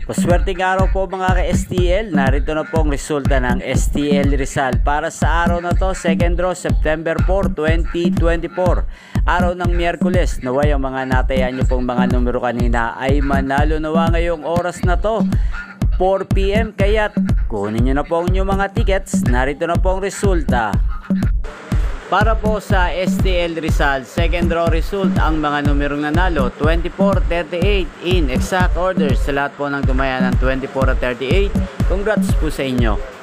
Paswerteng araw po mga ka-STL, narito na po ang resulta ng STL Rizal para sa araw na to, second draw September 4, 2024. Araw ng Miyerkules, naway ang mga natayaan nyo pong mga numero kanina ay manalo nawa ngayong oras na to, 4 PM, kaya kunin nyo na po ang inyong mga tickets. Narito na po ang resulta. Para po sa STL Rizal, second draw result, ang mga numerong nanalo, 24, 38 in exact order sa lahat po ng tumaya ng 24 at 38. Congrats po sa inyo.